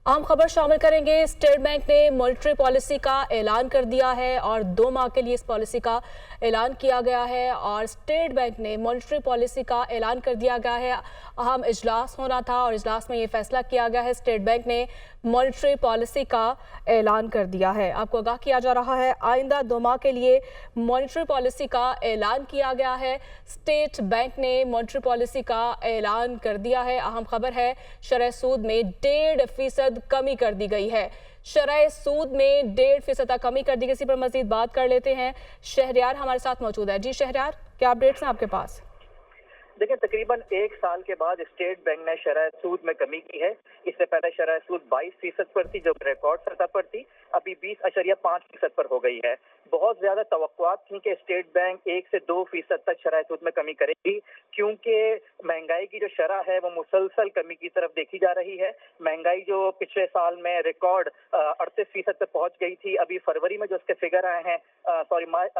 आम खबर शामिल करेंगे। स्टेट बैंक ने मॉनेटरी पॉलिसी का ऐलान कर दिया है और 2 माह के लिए इस पॉलिसी का ऐलान किया गया है। और स्टेट बैंक ने मॉनेटरी पॉलिसी का ऐलान कर दिया गया है। अहम इजलास होना था और इजलास में ये फैसला किया गया है। स्टेट बैंक ने मॉनेटरी पॉलिसी का ऐलान कर दिया है। आपको आगाह किया जा रहा है, आइंदा 2 माह के लिए मॉनेटरी पॉलिसी का ऐलान किया गया है। स्टेट बैंक ने मॉनेटरी पॉलिसी का ऐलान कर दिया है। अहम खबर है, शरह सूद में 1.5% कमी कर दी गई है। शरह सूद में 1.5% तक कमी कर दी गई। इसी पर मजीद बात कर लेते हैं। शहरयार हमारे साथ मौजूद है। जी शहरयार, क्या अपडेट्स हैं आपके पास? देखिए, तकरीबन 1 साल के बाद स्टेट बैंक ने शरह सूद में कमी की है। इससे पहले शरह सूद 22% पर थी, जो रिकॉर्ड सतह पर थी। अभी 20.5% पर हो गई है। बहुत ज्यादा तवक्कुआत थी कि स्टेट बैंक 1 से 2% तक शरह सूद में कमी करेगी, क्योंकि महंगाई की जो शरह है वो मुसलसल कमी की तरफ देखी जा रही है। महंगाई जो पिछले साल में रिकॉर्ड 38% पर पहुंच गई थी, अभी फरवरी में जो उसके फिगर आए हैं,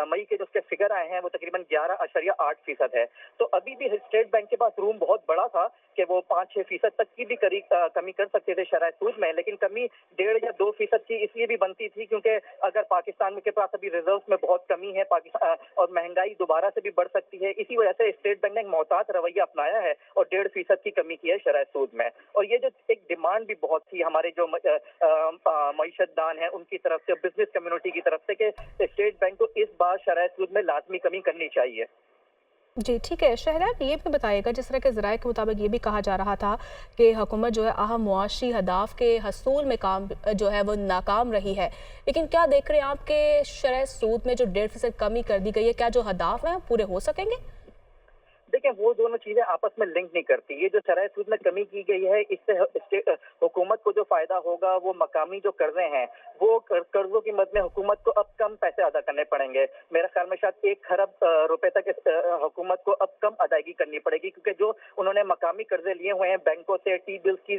मई के जो उसके फिगर आए हैं वो तकरीबन 11.8% है। तो अभी भी स्टेट बैंक के पास रूम बहुत बड़ा था कि वो 5-6% तक की भी कमी कर सकते थे शरह सूद में, लेकिन कमी 1.5 या 2% की इसलिए भी बनती थी क्योंकि अगर पाकिस्तान के पास अभी रिजर्व में बहुत कमी है पाकिस्तान, और महंगाई दोबारा से भी बढ़ सकती है। इसी वजह से स्टेट बैंक ने एक मोहतात रवैया अपनाया है और 1.5% की कमी की है शरह सूद में। और ये जो एक डिमांड भी बहुत थी हमारे जो मईशतदान है उनकी तरफ से, बिजनेस कम्युनिटी की तरफ से, कि स्टेट बैंक को इस बार शरह सूद में लाजमी कमी करनी चाहिए। जी ठीक है। शहरयार, ये भी बताइएगा, जिस तरह के ज़राए के मुताबिक ये भी कहा जा रहा था कि हुकूमत जो है अहम मुआशी हदाफ के हसूल में काम जो है वो नाकाम रही है, लेकिन क्या देख रहे हैं आप कि शरह सूद में जो 1.5% कमी कर दी गई है, क्या जो हदाफ हैं पूरे हो सकेंगे? देखिए, वो दोनों चीजें आपस में लिंक नहीं करती। ये जो शरह सूद में कमी की गई है, इससे हुकूमत को जो फायदा होगा वो मकामी जो कर्जे हैं, वो कर्जों की मद में हुकूमत को अब कम पैसे अदा करने पड़ेंगे। मेरे ख्याल में शायद 1 खरब रुपए तक हुकूमत को अब कम अदायगी करनी पड़ेगी, क्योंकि जो उन्होंने मकामी कर्जे लिए हुए हैं बैंकों से टी बिल्स की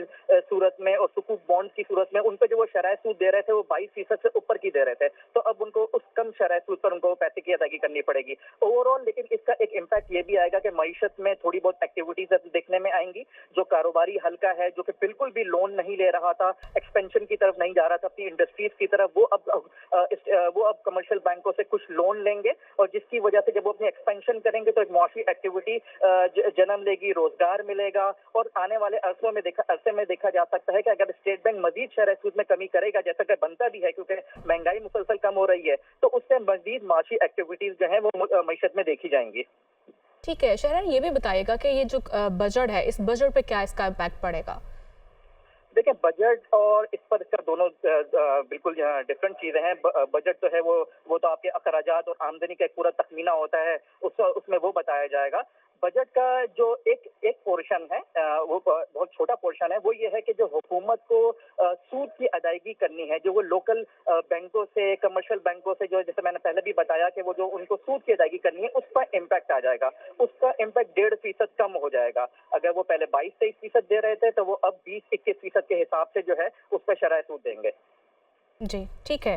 सूरत में और सुकूक बॉन्ड की सूरत में, उन पर जो वो शरह सूद दे रहे थे वो 22% से ऊपर की दे रहे थे। तो अब उनको उस कम शरह सूद पर उनको पैसे की अदायगी करनी पड़ेगी ओवरऑल। लेकिन इसका एक इम्पैक्ट ये भी आएगा कि मईशत में थोड़ी बहुत एक्टिविटीज देखने में आएंगी। जो कारोबारी हल्का है, जो कि बिल्कुल भी लोन नहीं ले रहा था, एक्सपेंशन की तरफ नहीं जा रहा था अपनी इंडस्ट्रीज की तरफ, वो अब कमर्शियल बैंकों से कुछ लोन लेंगे, और जिसकी वजह से जब वो अपनी एक्सपेंशन करेंगे तो एक मुआशी एक्टिविटी जन्म लेगी, रोजगार मिलेगा। और आने वाले अरसे में देखा जा सकता है कि अगर स्टेट बैंक मजीद शरह सूद में कमी करेगा, जैसा कि बनता भी है क्योंकि महंगाई मुसलसल कम हो रही है, तो उससे मजीद मुआशी एक्टिविटीज जो है वो मईशत में देखी जाएंगी। ठीक है। शहरयार, ये भी बताइएगा कि ये जो बजट है, इस बजट पे क्या इसका इम्पैक्ट पड़ेगा? देखिए, बजट और इस पर इसका दोनों बिल्कुल डिफरेंट चीजें हैं। बजट तो है वो तो आपके अखराजात और आमदनी का एक पूरा तखमीना होता है, उसमें वो बताया जाएगा। बजट का जो एक पोर्शन है, वो बहुत छोटा पोर्शन है। वो ये है कि जो हुकूमत को सूद की अदायगी करनी है, जो वो लोकल बैंकों से, कमर्शियल बैंकों से, जो जैसे मैंने पहले भी बताया कि वो जो उनको सूद की अदायगी करनी है, उस पर इम्पैक्ट आ जाएगा। उसका इम्पैक्ट 1.5% कम हो जाएगा। अगर वो पहले 22-23% दे रहे थे, तो वो अब 20-21% के हिसाब से जो है उस पर शरह सूद देंगे। जी ठीक है।